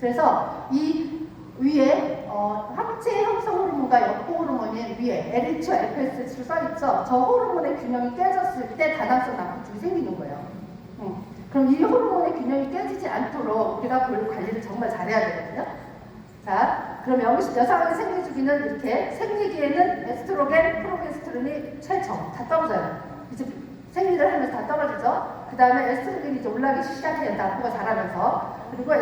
그래서 이 위에 항체 형성 호르몬과 역보 호르몬이 위에 LH, FSH로 써있죠. 저 호르몬의 균형이 깨졌을 때 다당성 난국증이 생기는 거예요. 그럼 이 호르몬의 균형이 깨지지 않도록 우리가 볼 관리를 정말 잘해야 되거든요. 자, 그럼 여성의 생리주기는 이렇게 생리기에는 에스트로겐, 프로게스테론이 최저 다 떨어져요. 이제 생리를 하면서 다 떨어지죠. 그 다음에 에스트로겐이 이제 올라가기 시작해요. 나포가 자라면서. 그리고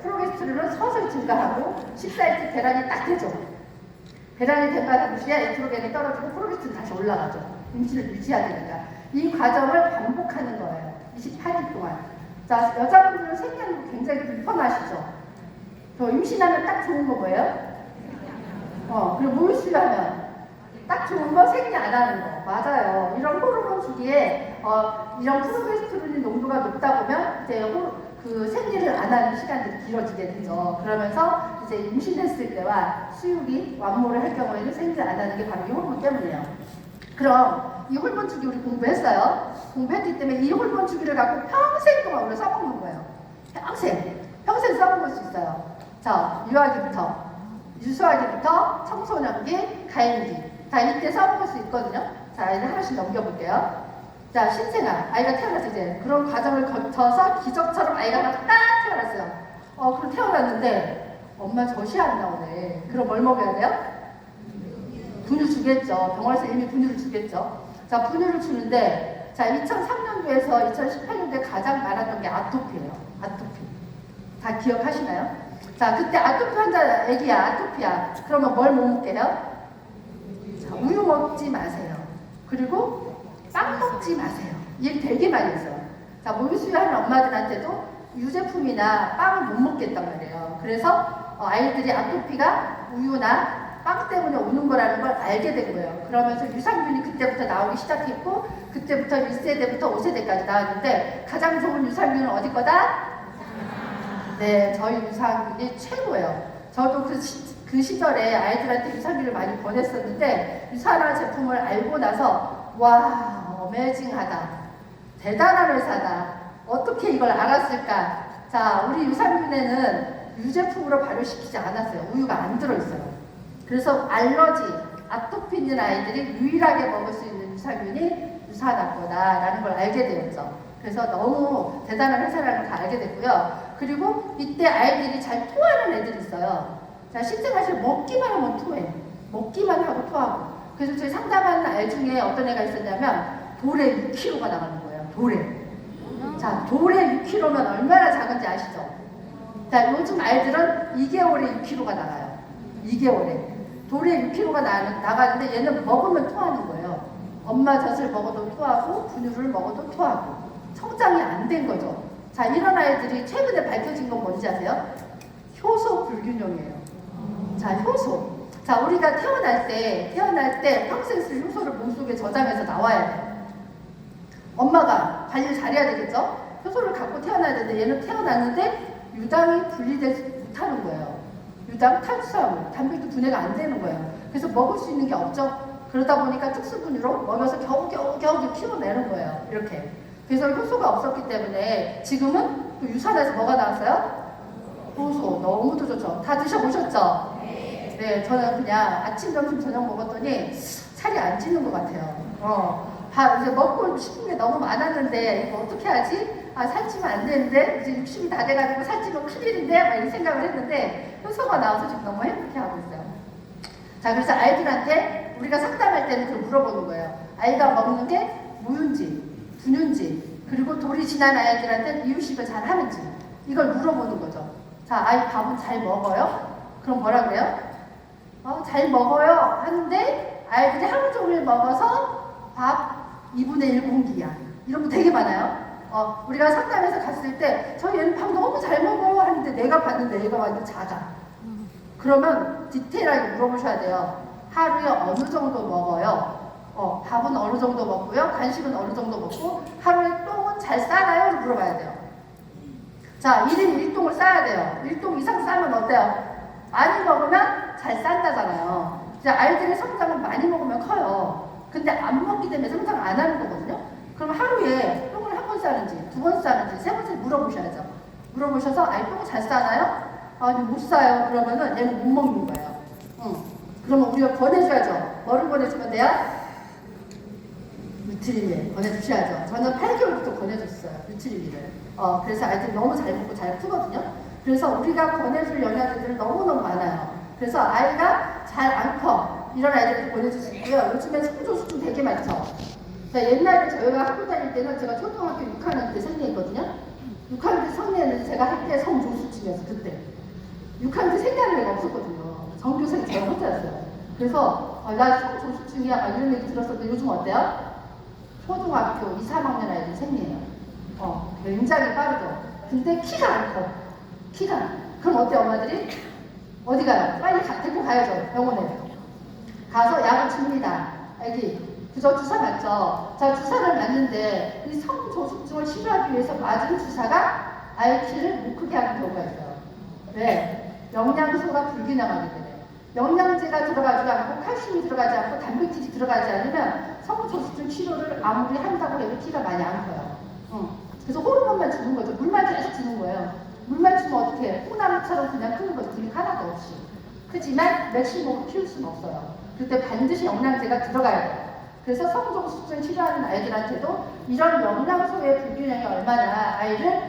프로게스테론은 서서히 증가하고 14일째 배란이 딱 되죠. 배란이 된과 동시에 에스트로겐이 떨어지고 프로게스테론이 다시 올라가죠. 임신을 유지해야 되니까. 이 과정을 반복하는 거예요. 28일 동안. 자, 여자분들은 생리하는 거 굉장히 불편하시죠. 저 임신하면 딱 좋은 거 뭐예요? 그리고 무의식하면 딱 좋은 거 생리 안 하는 거. 맞아요. 이런 호르몬 주기에 이런 프로게스테론의 농도가 높다 보면 이제 그 생리를 안 하는 시간들이 길어지게 되죠. 그러면서 이제 임신했을 때와 수육이 완모를 할 경우에는 생리를 안 하는 게 바로 이 호르몬 때문이에요. 그럼 이 호르몬 주기 우리 공부했어요. 공부했기 때문에 이 호르몬 주기를 갖고 평생 동안 우리가 써먹는 거예요. 평생 써먹을 수 있어요. 자, 유수하기부터 청소년기, 가임기. 자, 이때 써먹을 수 있거든요. 자, 이제 하나씩 넘겨볼게요. 자, 신생아. 아이가 태어났을 때 그런 과정을 거쳐서 기적처럼 아이가 하나 딱 태어났어요. 그럼 태어났는데 엄마 젖이 안 나오네. 그럼 뭘 먹여야 돼요? 분유 주겠죠. 병원에서 이미 분유를 주겠죠. 자, 분유를 주는데 자, 2003년도에서 2018년도에 가장 많았던 게 아토피예요. 아토피. 다 기억하시나요? 자, 그때 아토피 환자 애기야, 아토피야. 그러면 뭘 못 먹게 해요? 자, 우유 먹지 마세요. 그리고 빵 먹지 마세요. 이 얘기 되게 많이 했어요. 자, 모유수유하는 엄마들한테도 유제품이나 빵을 못 먹겠단 말이에요. 그래서 아이들이 아토피가 우유나 빵 때문에 오는 거라는 걸 알게 된 거예요. 그러면서 유산균이 그때부터 나오기 시작했고 그때부터 1세대부터 5세대까지 나왔는데 가장 좋은 유산균은 어디 거다? 네, 저희 유산균이 최고예요. 저도 그 시절에 아이들한테 유산균을 많이 보냈었는데 유산화 제품을 알고 나서 와, 어메이징하다. 대단한 회사다. 어떻게 이걸 알았을까? 자, 우리 유산균에는 유제품으로 발효시키지 않았어요. 우유가 안 들어있어요. 그래서 알러지, 아토피 있는 아이들이 유일하게 먹을 수 있는 유산균이 유산화거다라는 걸 알게 되었죠. 그래서 너무 대단한 회사라는 걸 다 알게 됐고요. 그리고 이때 아이들이 잘 토하는 애들이 있어요. 자, 신생아실 먹기만 하면 토해. 먹기만 하고 토하고. 그래서 저희 상담하는 아이 중에 어떤 애가 있었냐면 돌에 6kg가 나가는 거예요. 돌에. 자, 돌에 6kg면 얼마나 작은지 아시죠? 자, 요즘 아이들은 2개월에 6kg가 나가요. 2개월에. 돌에 6kg가 나가는데 얘는 먹으면 토하는 거예요. 엄마 젖을 먹어도 토하고 분유를 먹어도 토하고. 성장이 안 된 거죠. 자, 이런 아이들이 최근에 밝혀진 건 뭔지 아세요? 효소 불균형이에요. 자, 효소. 자, 우리가 태어날 때 평생 쓸 효소를 몸속에 저장해서 나와야 돼요. 엄마가 관리를 잘해야 되겠죠? 효소를 갖고 태어나야 되는데 얘는 태어났는데 유당이 분리되지 못하는 거예요. 유당, 탄수화물, 단백질 분해가 안 되는 거예요. 그래서 먹을 수 있는 게 없죠. 그러다 보니까 특수분유로 먹여서 겨우겨우 키워내는 거예요. 이렇게. 그래서 효소가 없었기 때문에 지금은 또 유산에서 뭐가 나왔어요? 효소. 너무도 좋죠. 다 드셔보셨죠? 네, 저는 그냥 아침, 점심, 저녁 먹었더니 살이 안 찌는 것 같아요. 이제 먹고 싶은 게 너무 많았는데 이거 어떻게 하지? 살찌면 안 되는데 이제 60이 다 돼가지고 살찌면 큰일인데 막 이런 생각을 했는데 효소가 나와서 지금 너무 행복해하고 있어요. 자, 그래서 아이들한테 우리가 상담할 때는 그걸 물어보는 거예요. 아이가 먹는 게 무윤지, 분윤지, 그리고 돌이 지난 아이들한테는 이유식을 잘 하는지 이걸 물어보는 거죠. 자, 아이 밥은 잘 먹어요? 그럼 뭐라 그래요? 잘 먹어요 하는데 아이들이 하루 종일 먹어서 밥 2분의 1 공기야. 이런 거 되게 많아요. 우리가 상담에서 갔을 때 저희 애는 밥 너무 잘 먹어 하는데 내가 봤는데 얘가 완전 작아. 그러면 디테일하게 물어보셔야 돼요. 하루에 어느 정도 먹어요? 밥은 어느 정도 먹고요. 간식은 어느 정도 먹고 하루에 똥은 잘 싸나요? 물어봐야 돼요. 자, 1인 1똥을 싸야 돼요. 1똥 이상 싸면 어때요? 많이 먹으면 잘 싼다잖아요. 이제 아이들의 성장은 많이 먹으면 커요. 근데 안 먹기 때문에 성장 안 하는 거거든요. 그럼 하루에 똥을 한 번 싸는지, 2번 싸는지, 3번째 물어보셔야죠. 물어보셔서 아이 똥을 잘 싸나요? 아니 못 사요. 그러면은 얘는 못 먹는 거예요. 응. 그러면 우리가 권해줘야죠. 뭐를 권해주면 돼요? 뉴트리밀 권해주셔야죠. 저는 8개월부터 권해줬어요. 뉴트리밀을. 그래서 아이들이 너무 잘 먹고 잘 크거든요. 그래서 우리가 권해줄 영양제들은 너무너무 많아요. 그래서 아이가 잘 안 커. 이런 아이들도 권해줄 수 있고요. 요즘에 성조수증 되게 많죠. 옛날에 저희가 학교 다닐 때는 제가 초등학교 6학년 때 생리했거든요. 6학년 때 생리했는데 제가 할 때 성조수증이었어 그때. 6학년 때 생리하는 애가 없었거든요. 전교생이 제가 혼자였어요. 그래서 나 성조수증이야 막 이런 얘기 들었었는데 요즘 어때요? 초등학교 2, 3학년 아이들 생리해요. 굉장히 빠르죠. 근데 키가 안 커. 키가. 그럼 어때 엄마들이? 어디 가요? 빨리 데리고 가야죠. 병원에. 가서 약을 줍니다. 애기. 그저 주사 맞죠? 자, 주사를 맞는데 이 성조숙증을 치료하기 위해서 맞은 주사가 아이 키를 못 크게 하는 경우가 있어요. 왜? 영양소가 불균형하기 때문에. 영양제가 들어가지 않고 칼슘이 들어가지 않고 단백질이 들어가지 않으면 성조숙증 치료를 아무리 한다고 해도 키가 많이 안 커요. 그래서 호르몬만 주는 거죠. 물만 계속 주는 거예요. 물만 주면 어떻게 해요? 콩나물처럼 그냥 크는 거죠. 근육 하나도 없이. 크지만 맥시멈을 키울 수는 없어요. 그때 반드시 영양제가 들어가야 돼요. 그래서 성조숙증 치료하는 아이들한테도 이런 영양소의 불균형이 얼마나 아이를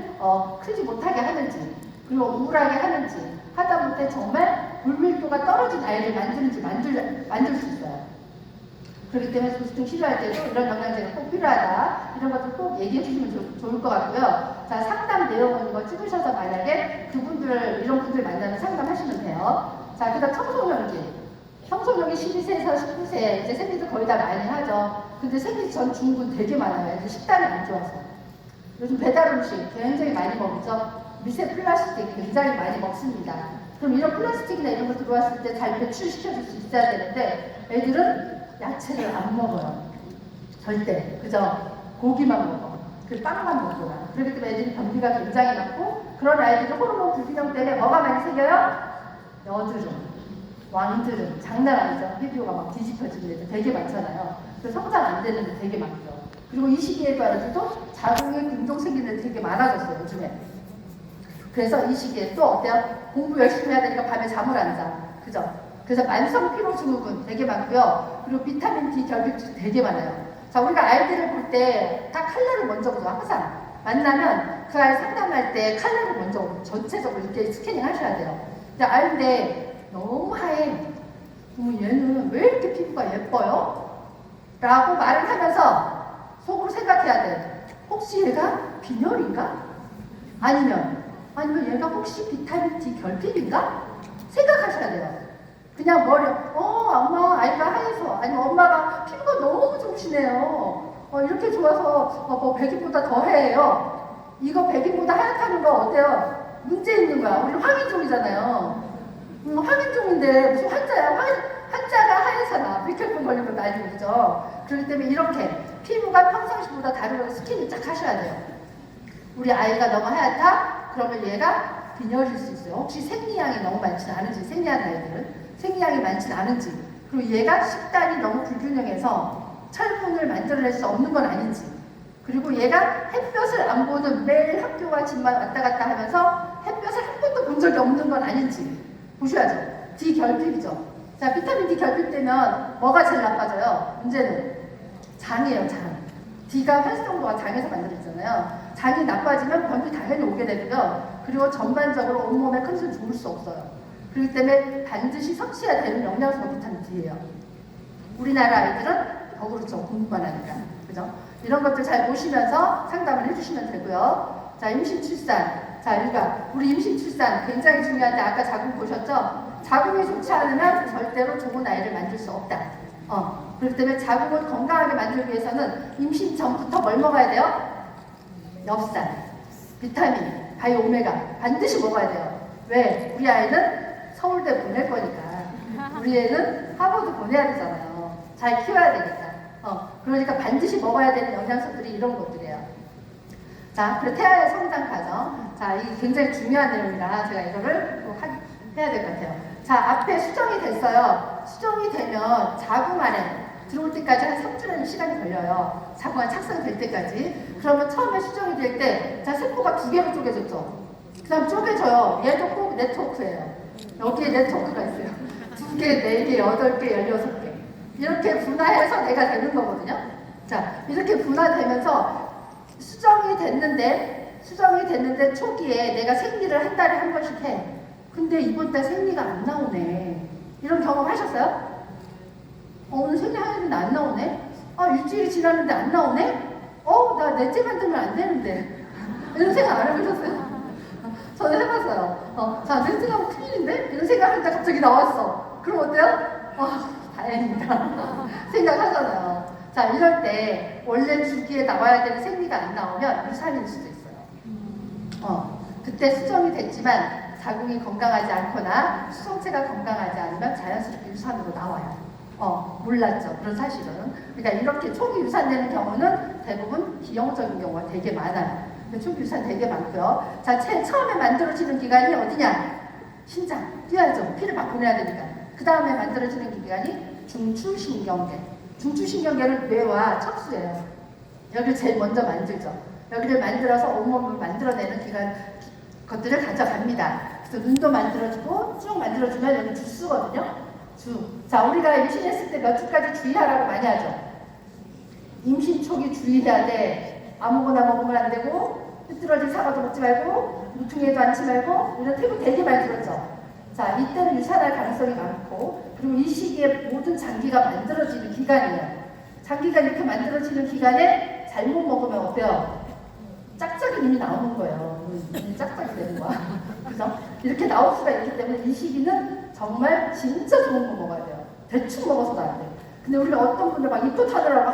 크지 못하게 하는지 그리고 우울하게 하는지 하다못해 정말 물밀도가 떨어진 아이를 만들 수 있어요. 그렇기 때문에 조숙증 치료할 때도 이런 영양제가 꼭 필요하다. 이런 것들 꼭 얘기해 주시면 좋을 것 같고요. 자, 상담 내용은 이거 찍으셔서 만약에 이런 분들 만나면 상담하시면 돼요. 자, 그 다음 청소년기. 청소년기 12세에서 19세, 이제 생리도 거의 다 많이 하죠. 근데 생리 전 중군 되게 많아요. 이제 식단이 안 좋아서. 요즘 배달 음식 굉장히 많이 먹죠. 미세 플라스틱 굉장히 많이 먹습니다. 그럼 이런 플라스틱이나 이런 거 들어왔을 때 잘 배출시켜줄 수 있어야 되는데 애들은 야채를 안 먹어요. 절대. 그죠? 고기만 먹어. 그 빵만 먹거나. 그렇기 때문에 애들이 변비가 굉장히 많고 그런 아이들은 호르몬 불균형 때문에 뭐가 많이 생겨요? 여드름. 왕들은 장난 아니죠. 피부가 막 뒤집혀지는 애들 되게 많잖아요. 그래서 성장 안 되는 애들 되게 많죠. 그리고 이 시기에도 아이들도 자궁에 근종 생기는 애들 되게 많아졌어요. 요즘에. 그래서 이 시기에 또 어때요? 공부 열심히 해야 되니까 밤에 잠을 안 자. 그죠? 그래서 만성 피로 증후군 되게 많고요. 그리고 비타민 D 결핍증 되게 많아요. 자, 우리가 아이들을 볼 때 다 칼라를 먼저 보죠. 항상 만나면 그 아이 상담할 때 칼라를 먼저 보고 전체적으로 이렇게 스캐닝 하셔야 돼요. 근데 아이인데 너무 하얘. 얘는 왜 이렇게 피부가 예뻐요? 라고 말을 하면서 속으로 생각해야 돼. 혹시 얘가 빈혈인가? 아니면 얘가 혹시 비타민 D 결핍인가? 생각하셔야 돼요. 그냥 엄마 아이가 하얘서 아니면 엄마가 피부가 너무 좋으시네요. 이렇게 좋아서 뭐 백인보다 더 해요. 이거 백인보다 하얗다는 거 어때요? 문제 있는 거야. 우리 황인종이잖아요. 황인종인데 무슨 환자야? 환자가 하얘서나 백혈병 걸리면 난리 오죠. 그렇기 때문에 이렇게 피부가 평상시보다 다르게 스캔을 쫙 하셔야 돼요. 우리 아이가 너무 하얗다? 그러면 얘가 빈혈일 수 있어요. 혹시 생리량이 너무 많지는 않은지, 생리하는 아이들은 생리량이 많지는 않은지, 그리고 얘가 식단이 너무 불균형해서 철분을 만들어낼 수 없는 건 아닌지, 그리고 얘가 햇볕을 안 보는 매일 학교와 집만 왔다 갔다 하면서 햇볕을 한 번도 본 적이 없는 건 아닌지 보셔야죠. D 결핍이죠. 자, 비타민 D 결핍되면 뭐가 제일 나빠져요? 문제는 장이에요, 장. D가 활성도가 장에서 만들어지잖아요. 장이 나빠지면 변비 당연히 오게 되고요. 그리고 전반적으로 온몸의 컨디션 좋을 수 없어요. 그렇기 때문에 반드시 섭취해야 되는 영양소가 비타민 D예요. 우리나라 아이들은 더 그렇죠. 공부만 하니까. 그죠? 이런 것들 잘 보시면서 상담을 해주시면 되고요. 자, 임신 출산. 자, 우리 임신 출산 굉장히 중요한데 아까 자궁 보셨죠? 자궁이 좋지 않으면 절대로 좋은 아이를 만들 수 없다. 그렇기 때문에 자궁을 건강하게 만들기 위해서는 임신 전부터 뭘 먹어야 돼요? 엽산, 비타민, 바이오 오메가 반드시 먹어야 돼요. 왜? 우리 아이는 서울대 보낼 거니까. 우리 애는 하버드 보내야 되잖아요. 잘 키워야 되니까. 그러니까 반드시 먹어야 되는 영양소들이 이런 것들이에요. 자, 그리고 태아의 성장 과정. 자, 이게 굉장히 중요한 내용이라 제가 이거를 꼭 해야 될 것 같아요. 자, 앞에 수정이 됐어요. 수정이 되면 자궁 안에 들어올 때까지 한 3주라는 시간이 걸려요. 자궁 안 착상될 때까지. 그러면 처음에 수정이 될 때, 자, 세포가 2개로 쪼개졌죠. 그 다음 쪼개져요. 얘도 꼭 네트워크예요. 여기에 네트워크가 있어요. 2개, 4개, 8개, 16개. 이렇게 분화해서 내가 되는 거거든요. 자, 이렇게 분화되면서 수정이 됐는데 초기에 내가 생리를 한 달에 한 번씩 해. 근데 이번 달 생리가 안 나오네. 이런 경험 하셨어요? 오늘 생리하는데 안 나오네? 일주일이 지났는데 안 나오네? 나 넷째 만들면 안 되는데. 이런 생각 안 해보셨어요? 저는 해봤어요. 자, 넷째 나면 큰일인데? 이런 생각하니까 갑자기 나왔어. 그럼 어때요? 다행이다. 생각하잖아요. 자, 이럴 때 원래 주기에 나와야 되는 생리가 안 나오면 유산일 수도 있어요. 그때 수정이 됐지만 자궁이 건강하지 않거나 수정체가 건강하지 않으면 자연스럽게 유산으로 나와요. 몰랐죠. 그런 사실은. 그러니까 이렇게 초기 유산되는 경우는 대부분 기형적인 경우가 되게 많아요. 초기 유산 되게 많고요. 자, 처음에 만들어지는 기관이 어디냐? 심장. 뛰어야죠. 피를 막 보내야 되니까. 그 다음에 만들어지는 기관이 중추신경계. 중추신경계는 뇌와 척수예요. 여기를 제일 먼저 만들죠. 여기를 만들어서 온몸을 만들어내는 것들을 가져갑니다. 그래서 눈도 만들어주고 쭉 만들어주면 여기 주수거든요. 자, 우리가 임신했을 때 몇 주까지 주의하라고 많이 하죠. 임신 초기 주의해야 돼. 아무거나 먹으면 안 되고, 삐뚤어진 사과도 먹지 말고, 무퉁이에도 앉지 말고, 이런 팁을 되게 많이 들었죠. 자, 이때는 유산할 가능성이 많고, 그리고 이 시기에 모든 장기가 만들어지는 기간이에요. 장기가 이렇게 만들어지는 기간에 잘못 먹으면 어때요? 짝짝이 눈이 나오는 거예요. 눈이 짝짝이 되는 거야. 그죠? 이렇게 나올 수가 있기 때문에 이 시기는 정말 진짜 좋은 거 먹어야 돼요. 대충 먹어서도 안 돼. 근데 우리가 어떤 분들 막 입도 타느라고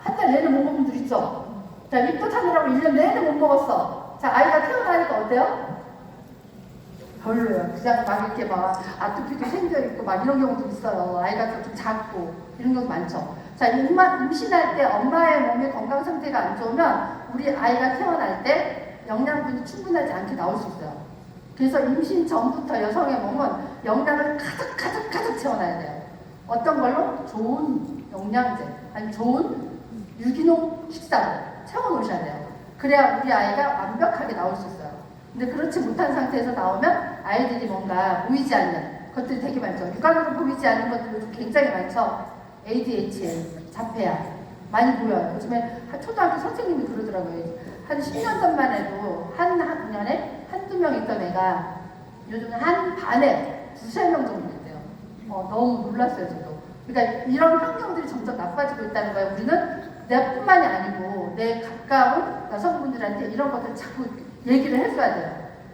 한 달 내내 못 먹는 분들 있죠? 자, 입도 타느라고 1년 내내 못 먹었어. 자, 아이가 태어나니까 어때요? 별로예요. 그냥 막 이렇게 막 아토피도 생겨있고 막 이런 경우도 있어요. 아이가 좀 작고 이런 경우도 많죠. 자, 임신할 때 엄마의 몸의 건강 상태가 안 좋으면 우리 아이가 태어날 때 영양분이 충분하지 않게 나올 수 있어요. 그래서 임신 전부터 여성의 몸은 영양을 가득 채워놔야 돼요. 어떤 걸로? 좋은 영양제, 아니 좋은 유기농 식사로 채워놓으셔야 돼요. 그래야 우리 아이가 완벽하게 나올 수 있어요. 근데 그렇지 못한 상태에서 나오면 아이들이 뭔가 보이지 않는 것들이 되게 많죠. 육안으로 보이지 않는 것들도 굉장히 많죠. ADHD, 자폐아 많이 보여요. 요즘에 초등학교 선생님이 그러더라고요. 한 10년 전만 해도 한 학년에 한두 명 있던 애가 요즘 한 반에 2~3명 정도 있대요. 너무 놀랐어요, 저도. 그러니까 이런 환경들이 점점 나빠지고 있다는 거예요. 우리는 내뿐만이 아니고 내 가까운 여성분들한테 이런 것들 자꾸 얘기를 해줘야 돼요.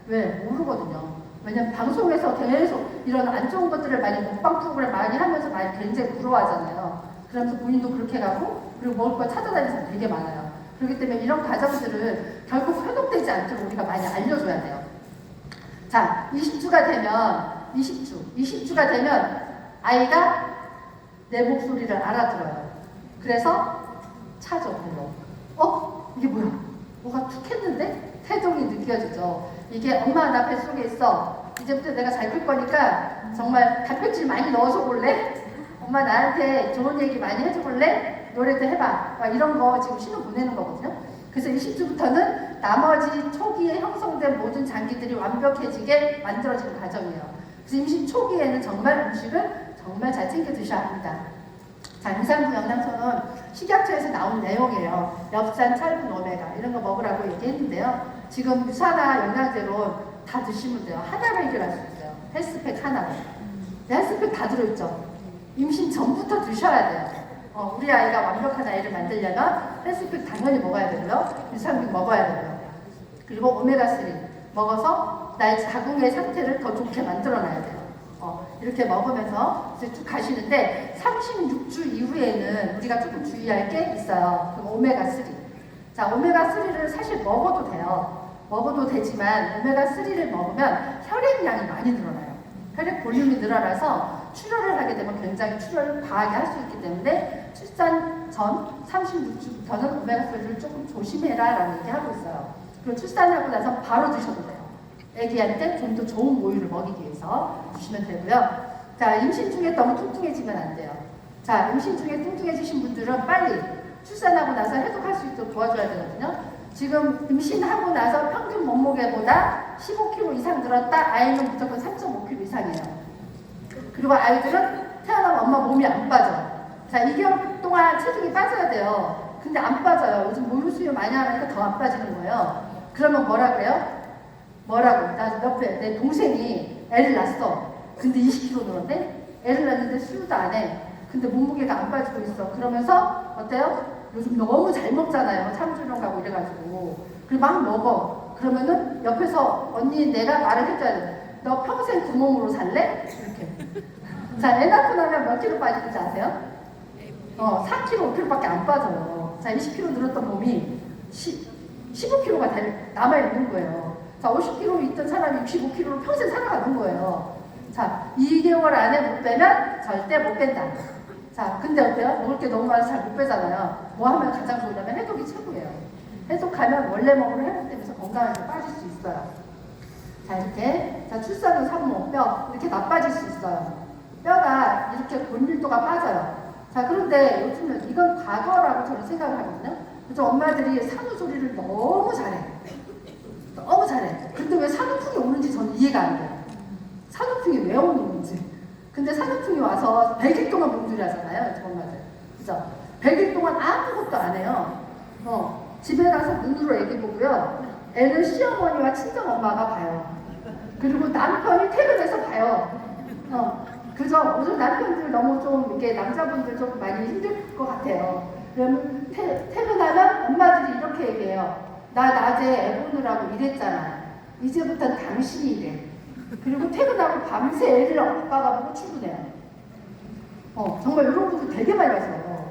왜? 모르거든요. 왜냐면 방송에서 계속 이런 안 좋은 것들을 많이 먹방 프로그램 많이 하면서 많이 굉장히 부러워하잖아요. 그러면서 본인도 그렇게 가고 그리고 먹을 거 찾아다니는 사람 되게 많아요. 그렇기 때문에 이런 과정들을 결국 회복되지 않도록 우리가 많이 알려줘야 돼요. 자, 20주가 되면 아이가 내 목소리를 알아들어요. 그래서 차죠, 별로. 이게 뭐야? 뭐가 툭 했는데? 태동이 느껴지죠. 이게 엄마 나 뱃속에 있어. 이제부터 내가 잘 클 거니까 정말 단백질 많이 넣어줘 볼래? 엄마 나한테 좋은 얘기 많이 해줘 볼래? 노래도 해봐. 막 이런 거 지금 신호 보내는 거거든요. 그래서 20주부터는 나머지 초기에 형성된 모든 장기들이 완벽해지게 만들어지는 과정이에요. 그래서 임신 초기에는 정말 음식을 정말 잘 챙겨 드셔야 합니다. 자, 임산부 영양소는 식약처에서 나온 내용이에요. 엽산, 찰분, 오메가 이런 거 먹으라고 얘기했는데요. 지금 유산화 영양제로 다 드시면 돼요. 하나로 해결할 수 있어요. 헬스팩 하나로. 헬스팩 다 들어있죠. 임신 전부터 드셔야 돼요. 우리 아이가 완벽한 아이를 만들려면 헬스팩 당연히 먹어야 되고요. 유산균 먹어야 되고요. 그리고 오메가3 먹어서 나의 자궁의 상태를 더 좋게 만들어놔야 돼요. 이렇게 먹으면서 이제 쭉 가시는데 36주 이후에는 우리가 조금 주의할 게 있어요. 그럼 오메가3. 자, 오메가3를 사실 먹어도 돼요. 먹어도 되지만 오메가3를 먹으면 혈액량이 많이 늘어나요. 혈액 볼륨이 늘어나서 출혈을 하게 되면 굉장히 출혈을 과하게 할 수 있기 때문에 출산 전 36주부터는 오메가3를 조금 조심해라 라는 얘기하고 있어요. 그리고 출산하고 나서 바로 드셔도 돼요. 애기한테 좀 더 좋은 모유를 먹이기 위해서 주시면 되고요. 자, 임신 중에 너무 뚱뚱해지면 안 돼요. 자, 임신 중에 뚱뚱해지신 분들은 빨리 출산하고 나서 해독할 수 있도록 도와줘야 되거든요. 지금 임신하고 나서 평균 몸무게보다 15kg 이상 늘었다. 아이는 무조건 3.5kg 이상이에요. 그리고 아이들은 태어나면 엄마 몸이 안 빠져. 자, 2개월 동안 체중이 빠져야 돼요. 근데 안 빠져요. 요즘 모유 수유 많이 하니까 더 안 빠지는 거예요. 그러면 뭐라 그래요? 뭐라고? 나 옆에 내 동생이 애를 낳았어. 근데 20kg 늘었네? 애를 낳는데 수유도 안 해. 근데 몸무게가 안 빠지고 있어. 그러면서 어때요? 요즘 너무 잘 먹잖아요. 참주령 가고 이래가지고. 그리고 막 먹어. 그러면은 옆에서 언니 내가 말을 해줘야 돼. 너 평생 그 몸으로 살래? 이렇게. 자, 애 낳고 나면 몇 킬로 빠지는지 아세요? 4kg, 5kg밖에 안 빠져요. 자, 20kg 늘었던 몸이 15kg가 남아있는 거예요. 자, 50kg 있던 사람이 65kg로 평생 살아가는 거예요. 자, 2개월 안에 못 빼면 절대 못 뺀다. 자, 근데 어때요? 먹을 게 너무 많아서 잘 못 빼잖아요. 뭐 하면 가장 좋으냐면 해독이 최고예요. 해독하면 원래 몸으로 회복되면서 건강하게 빠질 수 있어요. 자, 이렇게. 자, 출산 후 산모, 뼈. 이렇게 나빠질 수 있어요. 뼈가 이렇게 골밀도가 빠져요. 자, 그런데 요즘은 이건 과거라고 저는 생각을 하거든요. 요즘 엄마들이 산후조리를 너무 잘해. 너무 잘해. 근데 왜 산후풍이 오는지 저는 이해가 안 돼요. 산후풍이 왜 오는 건지. 근데 산후풍이 와서 100일 동안 몸조리 하잖아요. 엄마들. 그죠? 100일 동안 아무것도 안 해요. 집에 가서 눈으로 애기 보고요. 애는 시어머니와 친정엄마가 봐요. 그리고 남편이 퇴근해서 봐요. 그죠? 요즘 남편들 너무 좀 이렇게 남자분들 좀 많이 힘들 것 같아요. 그러면 퇴근하면 엄마들이 이렇게 얘기해요. 나 낮에 애 보느라고 일했잖아. 이제부터는 당신이 일해. 그리고 퇴근하고 밤새 애를 아빠가 보고 출근해요. 정말 이런 분들 되게 많이 봤어요.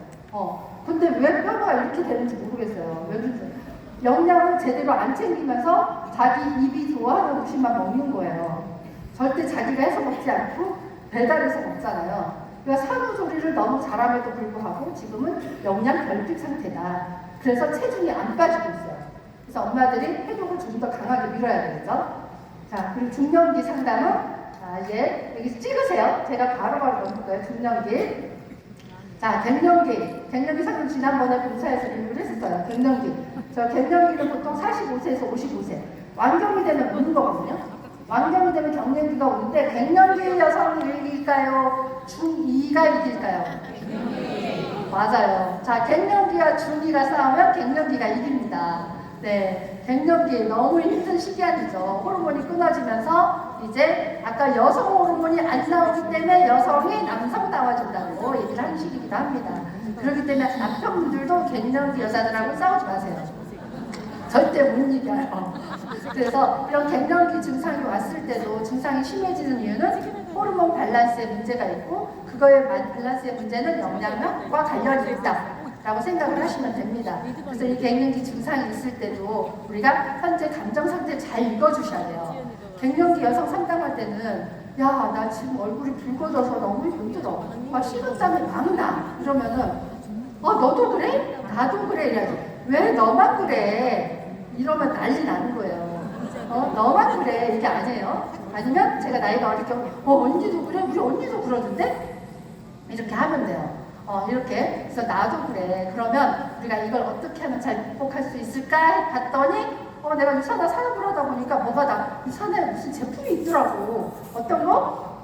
근데 왜 뼈가 이렇게 되는지 모르겠어요. 왜 그런지. 영양을 제대로 안 챙기면서 자기 입이 좋아하는 음식만 먹는 거예요. 절대 자기가 해서 먹지 않고 배달해서 먹잖아요. 그러니까 산후조리를 너무 잘함에도 불구하고 지금은 영양 결핍 상태다. 그래서 체중이 안 빠지고 있어요. 그래서 엄마들이 해독을 좀 더 강하게 밀어야 되겠죠. 자, 그리고 중년기 상담은 이제 여기 찍으세요. 제가 바로바로 넘을 거예요. 중년기. 자, 갱년기. 갱년기 상담 지난번에 봉사에서 리뷰를 했었어요. 갱년기. 저 갱년기는 보통 45세에서 55세. 완경이 되면 오는 거거든요. 완경이 되면 경년기가 오는데 갱년기 여성이 이길까요? 중2가 이길까요? 맞아요. 자, 갱년기와 중2가 싸우면 갱년기가 이깁니다. 네, 갱년기 너무 힘든 시기 아니죠. 호르몬이 끊어지면서 이제 아까 여성 호르몬이 안 나오기 때문에 여성이 남성다워진다고 얘기를 하는 시기이기도 합니다. 그렇기 때문에 남편분들도 갱년기 여자들하고 싸우지 마세요. 절대 못 이겨요. 그래서 이런 갱년기 증상이 왔을 때도 증상이 심해지는 이유는 호르몬 밸런스에 문제가 있고 그거의 밸런스의 문제는 영양과 관련이 있다 라고 생각을 하시면 됩니다. 그래서 이 갱년기 증상이 있을 때도 우리가 현재 감정 상태 잘 읽어주셔야 돼요. 갱년기 여성 상담할 때는 야, 나 지금 얼굴이 붉어져서 너무 힘들어. 막 식은땀이 막 나. 이러면은 너도 그래? 나도 그래. 이래야지. 왜 너만 그래? 이러면 난리 나는 거예요. 너만 그래. 이게 아니에요. 아니면 제가 나이가 어릴 경우 언니도 그래? 우리 언니도 그러던데? 이렇게 하면 돼요. 이렇게. 그래서 나도 그래. 그러면 우리가 이걸 어떻게 하면 잘 극복할 수 있을까? 봤더니 내가 유산화 사용을 하다 보니까 뭐가 유산화에 무슨 제품이 있더라고. 어떤 거?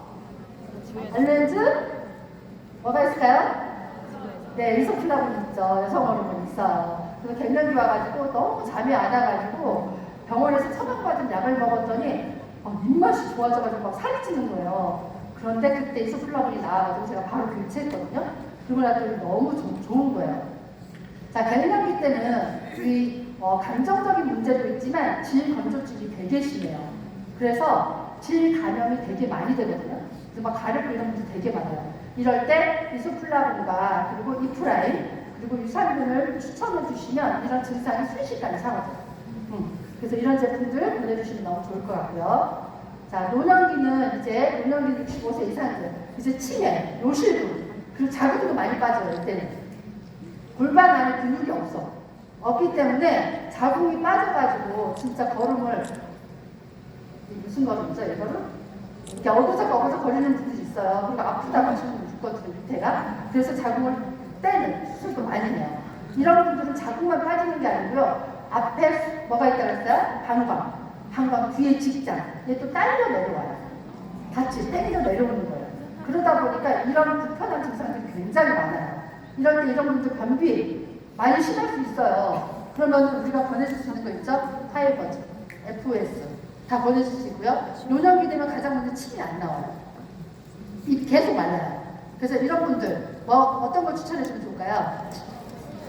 알렌즈? 뭐가 있을까요? 네, 리소플라본 있죠. 여성 호르몬 있어요. 그래서 갱년기 와가지고 너무 잠이 안 와가지고 병원에서 처방받은 약을 먹었더니 입맛이 좋아져가지고 막 살이 찌는 거예요. 그런데 그때 이소플라본이 나와가지고 제가 바로 교체했거든요. 그러고 나더니 너무 좋은 거예요. 자, 갱년기 때는 이 감정적인 문제도 있지만 질 건조증이 되게 심해요. 그래서 질 감염이 되게 많이 되거든요. 그래서 막 가렵고 이런 문제 되게 많아요. 이럴 때 이소플라본과 그리고 이프라임 그리고 유산균을 추천해 주시면 이런 증상이 순식간에 사라져요. 그래서 이런 제품들 보내주시면 너무 좋을 것 같고요. 자, 노년기는 이제 노년기 65세 이상이죠. 이제 치매, 요실금 그리고 자극도 많이 빠져요. 이때는 골반 안에 근육이 없기 때문에 자궁이 빠져가지고 진짜 걸음을 무슨 걸음이죠? 이거를 이렇게 어그적 거리는 분들이 있어요. 그러니까 아프다고 하시는 분들 있거든요. 밑에가. 그래서 자궁을 떼는 수술도 많이 해요. 이런 분들은 자궁만 빠지는 게 아니고요. 앞에 뭐가 있다고 했어요? 방광. 방광 뒤에 직장. 얘 또 딸려 내려와요. 같이 땡겨 내려오는 거예요. 그러다 보니까 이런 불편한 증상들이 굉장히 많아요. 이럴 때 이런 분들 변비 많이 심할 수 있어요. 그러면 우리가 보내줄 수 있는 거 있죠? 파이버즈, FOS 다 보내줄 수 있고요. 요령이 되면 가장 먼저 침이 안 나와요. 입 계속 말라요. 그래서 이런 분들 뭐 어떤 걸 추천해 주면 좋을까요?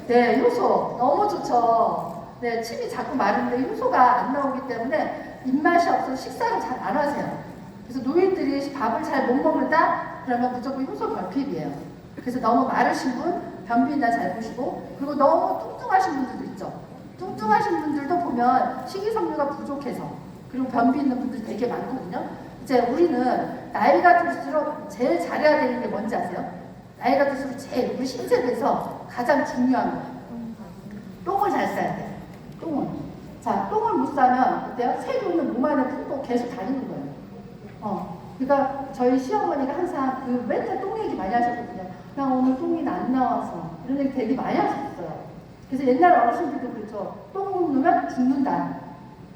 네, 효소 너무 좋죠. 네, 침이 자꾸 마른데 효소가 안 나오기 때문에 입맛이 없어서 식사를 잘 안 하세요. 그래서 노인들이 밥을 잘 못 먹는다? 그러면 무조건 효소 결핍이에요. 그래서 너무 마르신 분, 변비나 잘 보시고, 그리고 너무 뚱뚱하신 분들도 있죠. 뚱뚱하신 분들도 보면 식이섬유가 부족해서, 그리고 변비 있는 분들 되게 많거든요. 이제 우리는 나이가 들수록 제일 잘해야 되는 게 뭔지 아세요? 나이가 들수록 제일 우리 신체에서 가장 중요한 거예요. 똥을 잘 싸야 돼요. 똥을. 자, 똥을 못 싸면 어때요? 세균은 몸 안에 품고 계속 다니는 거예요. 그러니까 저희 시어머니가 항상 그 맨날 똥 얘기 많이 하셨거든요. 나 오늘 똥이 안 나와서 이런 얘기 되게 많이 하셨어요. 그래서 옛날 어르신들도 그렇죠. 똥 누면 죽는다.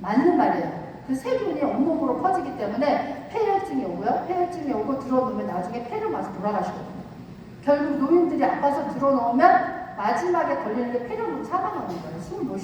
맞는 말이에요. 그 세균이 온몸으로 퍼지기 때문에 폐혈증이 오고요. 폐혈증이 오고 들어놓으면 나중에 폐를 마서 돌아가시거든요. 결국 노인들이 아파서 들어놓으면 마지막에 걸리는 게 폐렴으로 사망하는 거예요. 숨을 못